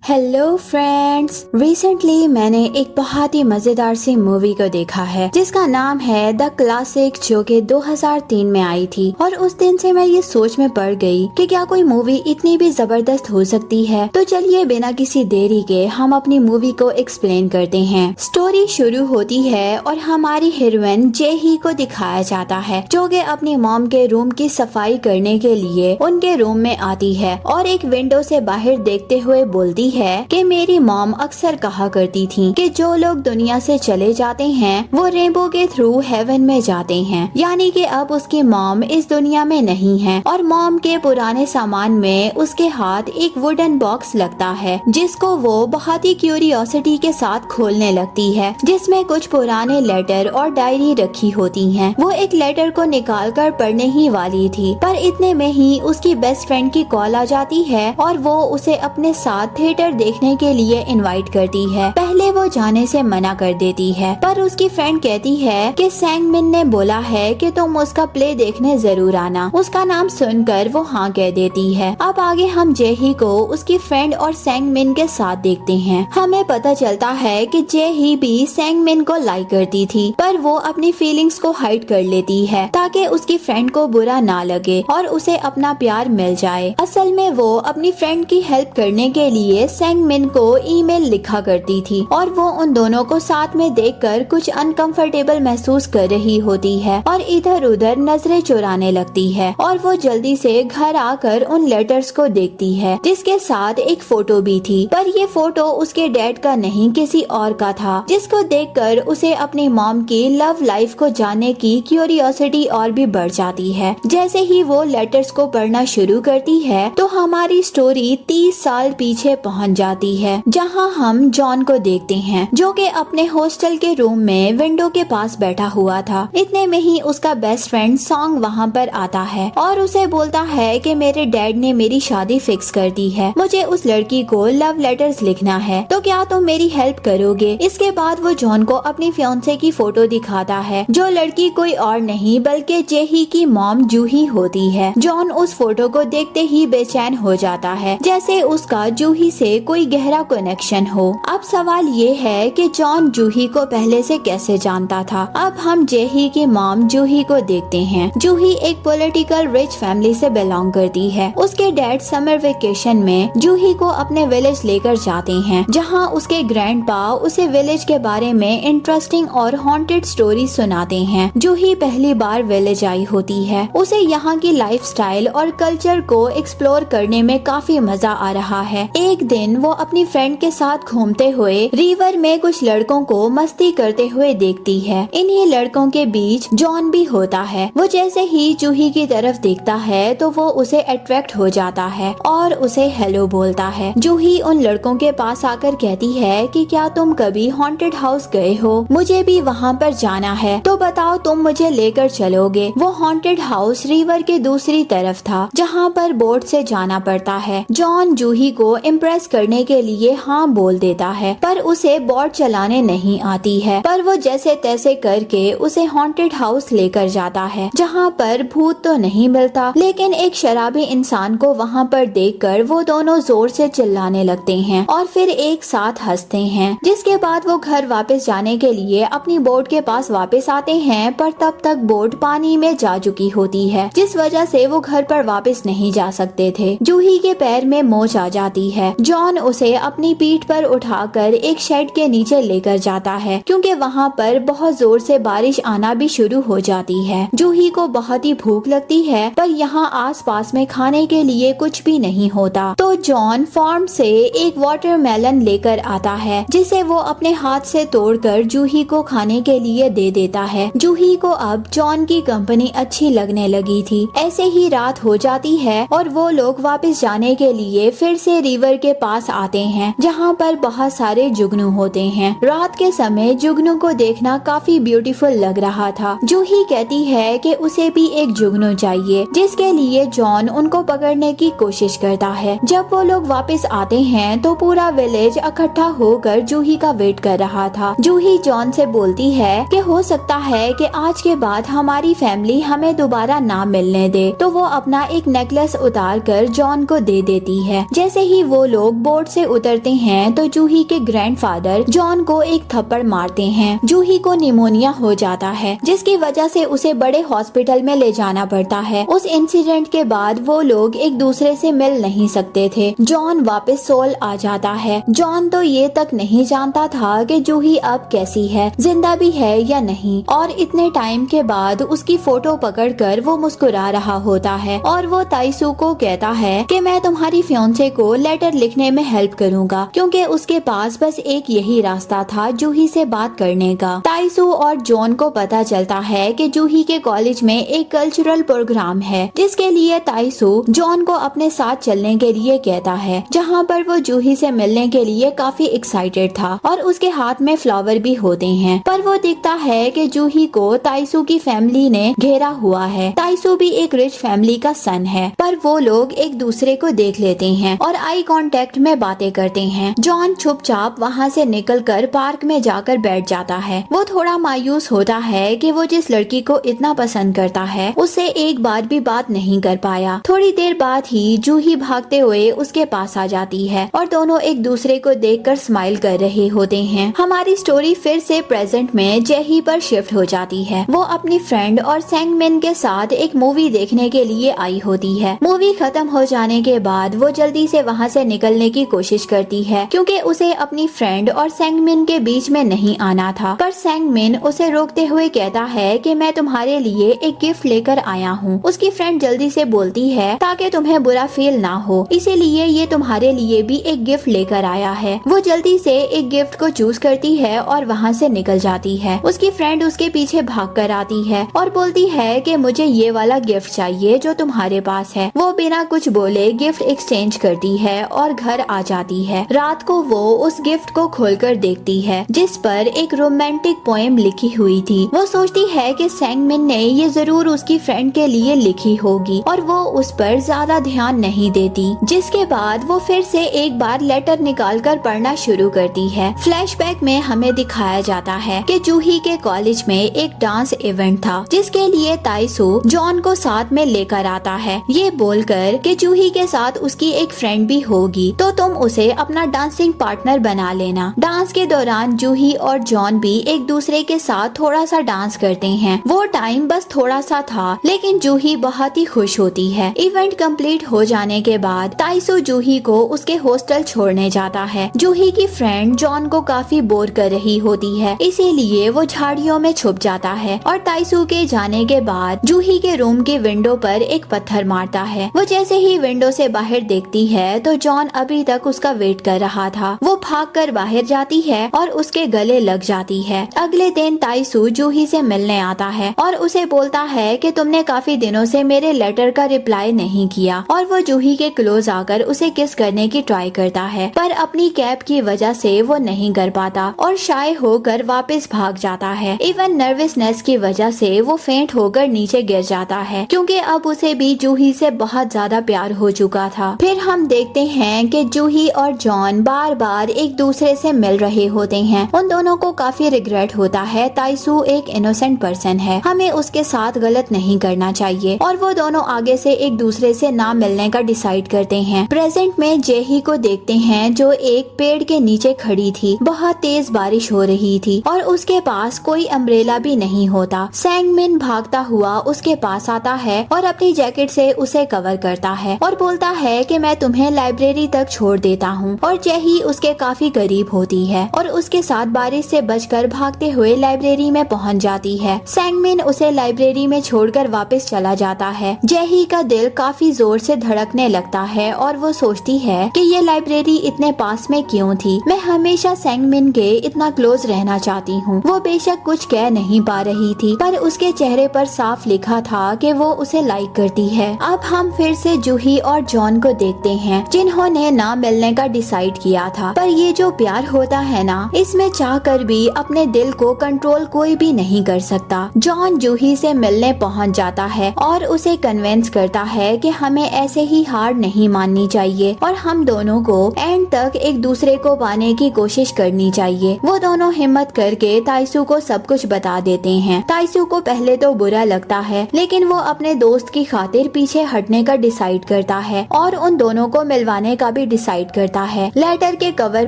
Hello friends, recently मैंने एक बहुत ही मजेदार सी मूवी को देखा है जिसका नाम है द क्लासिक, जो कि 2003 में आई थी। और उस दिन से मैं ये सोच में पड़ गई कि क्या कोई मूवी इतनी भी जबरदस्त हो सकती है। तो चलिए बिना किसी देरी के हम अपनी मूवी को एक्सप्लेन करते हैं। स्टोरी शुरू होती है और हमारी हीरोइन जेही को दिखाया जाता है जो कि अपनी मॉम के रूम की सफाई करने के लिए उनके रूम में आती है और एक विंडो से बाहर देखते हुए बोलती है कि मेरी मॉम अक्सर कहा करती थी कि जो लोग दुनिया से चले जाते हैं वो रेनबो के थ्रू हेवन में जाते हैं। यानी कि अब उसकी मॉम इस दुनिया में नहीं है और मॉम के पुराने सामान में उसके हाथ एक वुडन बॉक्स लगता है जिसको वो बहुत ही क्यूरियोसिटी के साथ खोलने लगती है, जिसमें कुछ पुराने लेटर और डायरी रखी होती हैं। वो एक लेटर को निकाल कर पढ़ने ही वाली थी, पर इतने में ही उसकी बेस्ट फ्रेंड की कॉल आ जाती है और वो उसे अपने साथ थिएटर देखने के लिए इनवाइट करती है। पहले वो जाने से मना कर देती है, पर उसकी फ्रेंड कहती है कि सैंगमिन ने बोला है कि तुम उसका प्ले देखने जरूर आना। उसका नाम सुनकर वो हाँ कह देती है। अब आगे हम जेही को उसकी फ्रेंड और सैंगमिन के साथ देखते हैं। हमें पता चलता है कि जेही भी सैंगमिन को लाइक करती थी, पर वो अपनी फीलिंग्स को हाइड कर लेती है ताकि उसकी फ्रेंड को बुरा ना लगे और उसे अपना प्यार मिल जाए। असल में वो अपनी फ्रेंड की हेल्प करने के लिए सैंगमिन को ईमेल लिखा करती थी और वो उन दोनों को साथ में देखकर कुछ अनकंफर्टेबल महसूस कर रही होती है और इधर उधर नजरें चुराने लगती है। और वो जल्दी से घर आकर उन लेटर्स को देखती है जिसके साथ एक फोटो भी थी, पर ये फोटो उसके डैड का नहीं किसी और का था, जिसको देखकर उसे अपनी मॉम की लव लाइफ को जानने की क्यूरियोसिटी और भी बढ़ जाती है। जैसे ही वो लेटर्स को पढ़ना शुरू करती है तो हमारी स्टोरी 30 साल पीछे पहुंच जाती है, जहां हम जॉन को देखते हैं जो कि अपने हॉस्टल के रूम में विंडो के पास बैठा हुआ था। इतने में ही उसका बेस्ट फ्रेंड सॉन्ग वहां पर आता है और उसे बोलता है कि मेरे डैड ने मेरी शादी फिक्स कर दी है, मुझे उस लड़की को लव लेटर्स लिखना है, तो क्या तुम मेरी हेल्प करोगे। इसके बाद वो जॉन को अपनी फियांसे की फोटो दिखाता है, जो लड़की कोई और नहीं बल्कि जेही की मॉम जूही होती है। जॉन उस फोटो को देखते ही बेचैन हो जाता है, जैसे उसका जूही से कोई गहरा कनेक्शन हो। अब सवाल ये है कि जॉन जूही को पहले से कैसे जानता था। अब हम जेही की मॉम जूही को देखते हैं। जूही एक पॉलिटिकल रिच फैमिली से बिलोंग करती है। उसके डैड समर वेकेशन में जूही को अपने विलेज लेकर जाते हैं, जहां उसके ग्रैंडपा उसे विलेज के बारे में इंटरेस्टिंग और हॉन्टेड स्टोरी सुनाते हैं। जूही पहली बार विलेज आई होती है। उसे यहाँ की लाइफस्टाइल और कल्चर को एक्सप्लोर करने में काफी मजा आ रहा है। एक दिन वो अपनी फ्रेंड के साथ घूमते हुए रिवर में कुछ लड़कों को मस्ती करते हुए देखती है। इन्हीं लड़कों के बीच जॉन भी होता है। वो जैसे ही जूही की तरफ देखता है तो वो उसे अट्रैक्ट हो जाता है और उसे हेलो बोलता है। जूही उन लड़कों के पास आकर कहती है कि क्या तुम कभी हॉन्टेड हाउस गए हो, मुझे भी वहाँ पर जाना है, तो बताओ तुम मुझे लेकर चलोगे। वो हॉन्टेड हाउस रिवर के दूसरी तरफ था, जहाँ पर बोट से जाना पड़ता है। जॉन जूही को इम्प्रेस करने के लिए हाँ बोल देता है, पर उसे बोट चलाने नहीं आती है। पर वो जैसे तैसे करके उसे हॉन्टेड हाउस लेकर जाता है, जहाँ पर भूत तो नहीं मिलता, लेकिन एक शराबी इंसान को वहाँ पर देखकर वो दोनों जोर से चिल्लाने लगते हैं और फिर एक साथ हंसते हैं। जिसके बाद वो घर वापस जाने के लिए अपनी बोट के पास वापस आते हैं, पर तब तक बोट पानी में जा चुकी होती है, जिस वजह से वो घर पर वापस नहीं जा सकते थे। जूही के पैर में मोच आ जाती है। जॉन उसे अपनी पीठ पर उठाकर एक शेड के नीचे लेकर जाता है, क्योंकि वहाँ पर बहुत जोर से बारिश आना भी शुरू हो जाती है। जूही को बहुत ही भूख लगती है, पर यहाँ आसपास में खाने के लिए कुछ भी नहीं होता। तो जॉन फार्म से एक वाटरमेलन लेकर आता है, जिसे वो अपने हाथ से तोड़कर जूही को खाने के लिए दे देता है। जूही को अब जॉन की कंपनी अच्छी लगने लगी थी। ऐसे ही रात हो जाती है और वो लोग वापस जाने के लिए फिर से रिवर के पास आते हैं, जहाँ पर बहुत सारे जुगनू होते हैं। रात के समय जुगनू को देखना काफी ब्यूटीफुल लग रहा था। जूही कहती है कि उसे भी एक जुगनू चाहिए, जिसके लिए जॉन उनको पकड़ने की कोशिश करता है। जब वो लोग वापस आते हैं तो पूरा विलेज इकट्ठा होकर जूही का वेट कर रहा था। जूही जॉन से बोलती है कि हो सकता है कि आज के बाद हमारी फैमिली हमें दोबारा ना मिलने दे, तो वो अपना एक नेकलेस उतार कर जॉन को दे देती है। जैसे ही वो लोग बोट से उतरते हैं तो जूही के ग्रैंडफादर जॉन को एक थप्पड़ मारते हैं। जूही को निमोनिया हो जाता है, जिसकी वजह से उसे बड़े हॉस्पिटल में ले जाना पड़ता है। उस इंसिडेंट के बाद वो लोग एक दूसरे से मिल नहीं सकते थे। जॉन वापस सोल आ जाता है। जॉन तो ये तक नहीं जानता था कि जूही अब कैसी है, जिंदा भी है या नहीं, और इतने टाइम के बाद उसकी फोटो पकड़कर वो मुस्कुरा रहा होता है और वो ताइसू को कहता है कि मैं तुम्हारी फियांसे को लेटर लिखने में हेल्प करूंगा, क्योंकि उसके पास बस एक यही रास्ता था जूही से बात करने का। ताइसू और जॉन को पता चलता है कि जूही के कॉलेज में एक कल्चरल प्रोग्राम है, जिसके लिए ताइसू जॉन को अपने साथ चलने के लिए कहता है, जहाँ पर वो जूही से मिलने के लिए काफी एक्साइटेड था और उसके हाथ में फ्लावर भी होते हैं। पर वो देखता है कि जूही को ताइसू की फैमिली ने घेरा हुआ है। ताइसू भी एक रिच फैमिली का सन है, पर वो लोग एक दूसरे को देख लेते हैं और आई कांटेक्ट में बातें करते हैं। जॉन चुपचाप वहाँ से निकलकर पार्क में जाकर बैठ जाता है। वो थोड़ा मायूस होता है कि वो जिस लड़की को इतना पसंद करता है उससे एक बार भी बात नहीं कर पाया। थोड़ी देर बाद ही जूही भागते हुए उसके पास आ जाती है और दोनों एक दूसरे को देखकर स्माइल कर रहे होते हैं। हमारी स्टोरी फिर से प्रेजेंट में जेही पर शिफ्ट हो जाती है। वो अपनी फ्रेंड और सेंगमिन के साथ एक मूवी देखने के लिए आई होती है। मूवी खत्म हो जाने के बाद वो जल्दी से वहाँ से निकलने की कोशिश करती है, क्योंकि उसे अपनी फ्रेंड और सेंगमिन के बीच में नहीं आना था। पर सेंगमिन उसे रोकते हुए कहता है कि मैं तुम्हारे लिए एक गिफ्ट लेकर आया हूँ। उसकी फ्रेंड जल्दी से बोलती है ताकि तुम्हें बुरा फील ना हो, इसीलिए ये तुम्हारे लिए भी एक गिफ्ट लेकर आया है। वो जल्दी से एक गिफ्ट को चूज करती है और वहाँ से निकल जाती है। उसकी फ्रेंड उसके पीछे भाग कर आती है और बोलती है कि मुझे ये वाला गिफ्ट चाहिए जो तुम्हारे पास है। वो बिना कुछ बोले गिफ्ट एक्सचेंज करती है और घर आ जाती है। रात को वो उस गिफ्ट को खोलकर देखती है, जिस पर एक रोमांटिक पोएम लिखी हुई थी। वो सोचती है कि सेंगमिन ने ये जरूर उसकी फ्रेंड के लिए लिखी होगी और वो उस पर ज्यादा ध्यान नहीं देती। जिसके बाद वो फिर से एक बार लेटर निकालकर पढ़ना शुरू करती है। फ्लैशबैक में हमें दिखाया जाता है कि जूही के कॉलेज में एक डांस इवेंट था, जिसके लिए ताइसू जॉन को साथ में लेकर आता है, ये बोलकर कि जूही के साथ उसकी एक फ्रेंड भी होगी, तो तुम उसे अपना डांसिंग पार्टनर बना लेना। डांस के दौरान जूही और जॉन भी एक दूसरे के साथ थोड़ा सा डांस करते हैं। वो टाइम बस थोड़ा सा था, लेकिन जूही बहुत ही खुश होती है। इवेंट कंप्लीट हो जाने के बाद ताइसू जूही को उसके हॉस्टल छोड़ने जाता है। जूही की फ्रेंड जॉन को काफी बोर कर रही होती है, इसीलिए वो झाड़ियों में छुप जाता है और ताइसू के जाने के बाद जूही के रूम के विंडो पर एक पत्थर मारता है। वो जैसे ही विंडो से बाहर देखती है तो जॉन अभी तक उसका वेट कर रहा था। वो भागकर बाहर जाती है और उसके गले लग जाती है। अगले दिन ताइसू जूही से मिलने आता है और उसे बोलता है कि तुमने काफी दिनों से मेरे लेटर का रिप्लाई नहीं किया, और वो जूही के क्लोज आकर उसे किस करने की ट्राई करता है, पर अपनी कैप की वजह से वो नहीं कर पाता और शाय होकर वापस भाग जाता है। इवन नर्वसनेस की वजह से वो फेंट होकर नीचे गिर जाता है, क्योंकि अब उसे भी जूही से बहुत ज्यादा प्यार हो चुका था। फिर हम देखते हैं कि जूही और जॉन बार बार एक दूसरे से मिल रहे होते हैं। उन दोनों को काफी रिग्रेट होता है। ताइसू एक इनोसेंट पर्सन है, हमें उसके साथ गलत नहीं करना चाहिए, और वो दोनों आगे से एक दूसरे से ना मिलने का डिसाइड करते हैं। प्रेजेंट में जेही को देखते हैं जो एक पेड़ के नीचे खड़ी थी। बहुत तेज बारिश हो रही थी और उसके पास कोई अम्ब्रेला भी नहीं होता। सेंगमिन भागता हुआ उसके पास आता है और अपनी जैकेट से उसे कवर करता है और बोलता है कि मैं तुम्हें लाइब्रेरी तक छोड़ देता हूँ, और जेही उसके काफी करीब होती है और उसके साथ बारिश से बचकर भागते हुए लाइब्रेरी में पहुँच जाती है। सेंगमिन उसे लाइब्रेरी में छोड़कर वापस चला जाता है। जेही का दिल काफी जोर से धड़कने लगता है और वो सोचती है कि ये लाइब्रेरी इतने पास में क्यों थी। मैं हमेशा सेंगमिन के इतना क्लोज रहना चाहती हूँ। वो बेशक कुछ कह नहीं पा रही थी, पर उसके चेहरे पर साफ लिखा था कि वो उसे लाइक करती है। अब हम फिर से जूही और जॉन को देखते हैं, जिन्होंने ना मिलने का डिसाइड किया था। पर ये जो प्यार होता है ना, इसमें चाह कर भी अपने दिल को कंट्रोल कोई भी नहीं कर सकता। जॉन जूही से मिलने पहुंच जाता है और उसे कन्विंस करता है कि हमें ऐसे ही हार नहीं माननी चाहिए और हम दोनों को एंड तक एक दूसरे को पाने की कोशिश करनी चाहिए। वो दोनों हिम्मत करके ताइसू को सब कुछ बता देते हैं। ताइसू को पहले तो बुरा लगता है, लेकिन वो अपने दोस्त की खातिर पीछे हटने का डिसाइड करता है और उन दोनों को मिलवाने का भी डिसाइड करता है। लेटर के कवर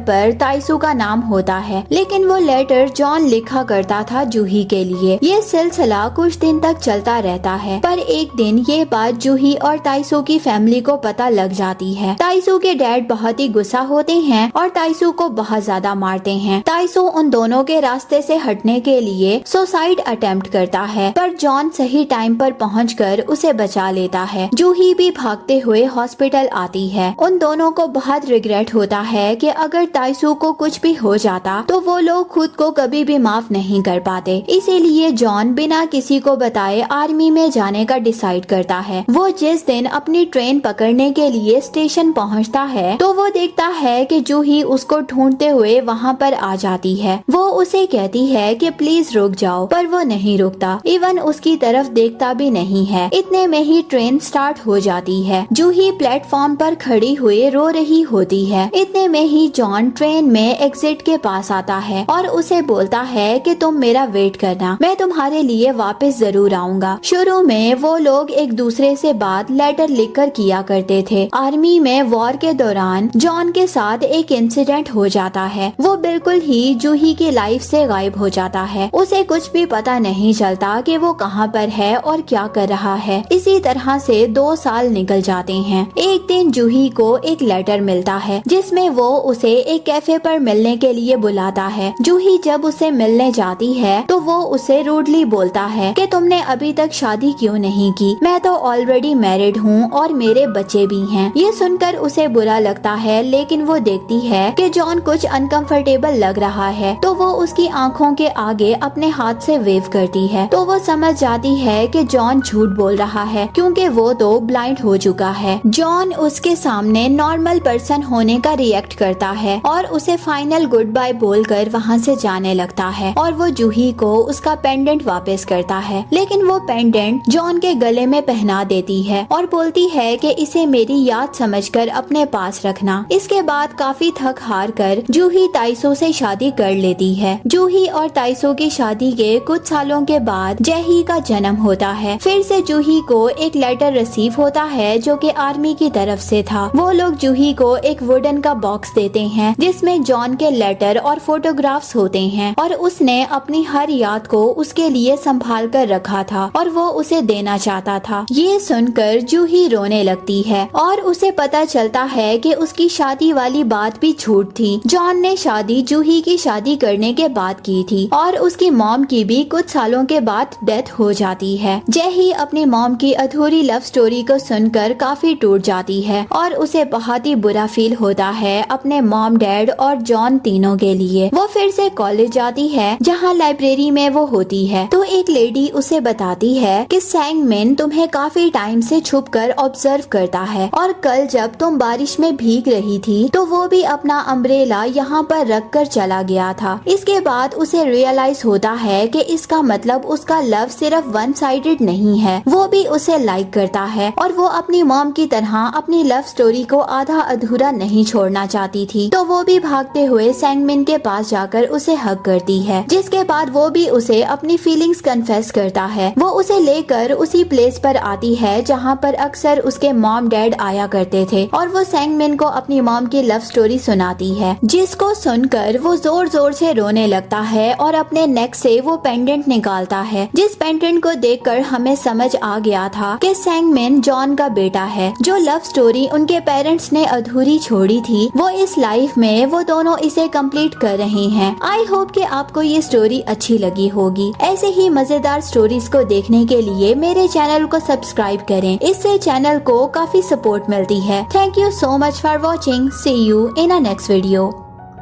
पर ताइसू का नाम होता है, लेकिन वो लेटर जॉन लिखा करता था जूही के लिए। ये सिलसिला कुछ दिन तक चलता रहता है, पर एक दिन ये बात जूही और ताइसू की फैमिली को पता लग जाती है। ताइसू के डैड बहुत ही गुस्सा होते हैं और ताइसू को बहुत ज्यादा मारते हैं। ताइसू उन दोनों के रास्ते से हटने के लिए सुसाइड अटेम्प्ट करता है, पर जॉन सही टाइम पर पहुंचकर उसे बचा लेता है। जूही भी भागते हुए हॉस्पिटल आती है। उन दोनों को बहुत रिग्रेट होता है कि अगर ताइसू को कुछ भी हो जाता तो वो लोग खुद को कभी भी माफ नहीं कर पाते। इसीलिए जॉन बिना किसी को बताए आर्मी में जाने का डिसाइड करता है। वो जिस दिन अपनी ट्रेन पकड़ने के लिए स्टेशन पहुंचता है तो वो देखता है कि जूही उसको ढूंढते हुए वहाँ पर आ जाती है। वो उसे कहती है कि प्लीज रुक जाओ, पर वो नहीं रुकता, इवन उसकी तरफ देखता भी नहीं है। इतने में ही ट्रेन स्टार्ट हो जाती है। जूही प्लेटफॉर्म पर खड़ी हुई रो रही होती है। इतने में ही जॉन ट्रेन में एग्जिट के पास आता है और उसे बोलता है कि तुम मेरा वेट करना, मैं तुम्हारे लिए वापस जरूर आऊंगा। शुरू में वो लोग एक दूसरे से बात लेटर लिखकर किया करते थे। आर्मी में वॉर के दौरान जॉन के साथ एक इंसिडेंट हो जाता है। वो बिल्कुल ही जूही की लाइफ से गायब हो जाता है। उसे कुछ भी पता नहीं चलता कि वो कहाँ पर है और क्या कर रहा है। इसी तरह से 2 साल निकल जाते हैं। एक दिन जूही को एक लेटर मिलता है जिसमें वो उसे एक कैफे पर मिलने के लिए बुलाता है। जूही जब उसे मिलने जाती है तो वो उसे रूडली बोलता है कि तुमने अभी तक शादी क्यों नहीं की, मैं तो ऑलरेडी मैरिड हूँ और मेरे बच्चे भी हैं। ये सुनकर उसे बुरा लगता है, लेकिन वो देखती है कि जॉन कुछ अनकंफर्टेबल लग रहा है तो वो उसकी आंखों के आगे अपने हाथ से वेव करती है। तो वो समझ जाती है कि जॉन झूठ बोल रहा है, क्योंकि वो तो ब्लाइंड हो चुका है। जॉन उसके सामने नॉर्मल पर्सन होने का रिएक्ट करता है और उसे फाइनल गुड बाय बोलकर वहाँ से जाने लगता है और वो जूही को उसका पेंडेंट वापस करता है। लेकिन वो पेंडेंट जॉन के गले में पहना देती है और बोलती है कि इसे मेरी याद समझकर अपने पास रखना। इसके बाद काफी थक हार कर जूही ताइसो से शादी कर लेती है। जूही और ताइसो की शादी के कुछ सालों के बाद जैही का जन्म होता है। फिर से जूही को एक लेटर रिसीव होता है जो कि आर्मी की तरफ से था। वो लोग जूही को एक वुडन का बॉक्स देते हैं जिसमें जॉन के लेटर और फोटोग्राफ्स होते हैं और उसने अपनी हर याद को उसके लिए संभाल कर रखा था और वो उसे देना चाहता था। ये सुनकर जूही रोने लगती है और उसे पता चलता है कि उसकी शादी वाली बात भी झूठ थी। जॉन ने शादी जूही की शादी करने के बाद की थी और उसकी मॉम की भी कुछ सालों के बाद डेथ हो जाती है। जैही अपनी मॉम की अधूरी लव स्टोरी को सुनकर काफी टूट जाती है और उसे बहुत ही बुरा फील होता है अपने मॉम, डैड और जॉन तीनों के लिए। वो फिर से कॉलेज जाती है जहाँ लाइब्रेरी में वो होती है तो एक लेडी उसे बताती है कि सैंगमिन तुम्हें काफी टाइम से छुपकर ऑब्जर्व करता है और कल जब तुम बारिश में भीग रही थी तो वो भी अपना अम्ब्रेला यहाँ पर रख कर चला गया था। इसके बाद उसे रियलाइज होता है कि इसका मतलब उसका लव सिर्फ वन साइडेड नहीं है, वो भी उसे लाइक करता है और वो अपनी मॉम की तरह अपनी लव स्टोरी को आधा अधूरा नहीं छोड़ना चाहती थी। तो वो भी भागते हुए सैंगमिन के पास जाकर उसे हग करती है, जिसके बाद वो भी उसे अपनी फीलिंग्स कन्फेस करता है। वो उसे लेकर उसी प्लेस पर आती है जहाँ पर अक्सर उसके मॉम डैड आया करते थे और वो सैंगमिन को अपनी मॉम की लव स्टोरी सुनाती है, जिसको सुनकर वो जोर जोर से रोने लगता है और अपने नेक से वो पेंडेंट निकालता है। जिस पेंडेंट को देखकर हमें समझ आ गया था कि सैंगमिन जॉन का बेटा है। जो लव स्टोरी उनके पेरेंट्स ने अधूरी छोड़ी थी वो इस लाइफ में वो दोनों इसे कंप्लीट कर रहे हैं। आई होप कि आपको ये स्टोरी अच्छी लगी होगी। ऐसे ही मजेदार स्टोरीज को देखने के लिए मेरे चैनल को सब्सक्राइब करें, इससे चैनल को काफी सपोर्ट मिलती है। Thank you so much for watching. See you in a next video.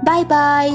Bye bye.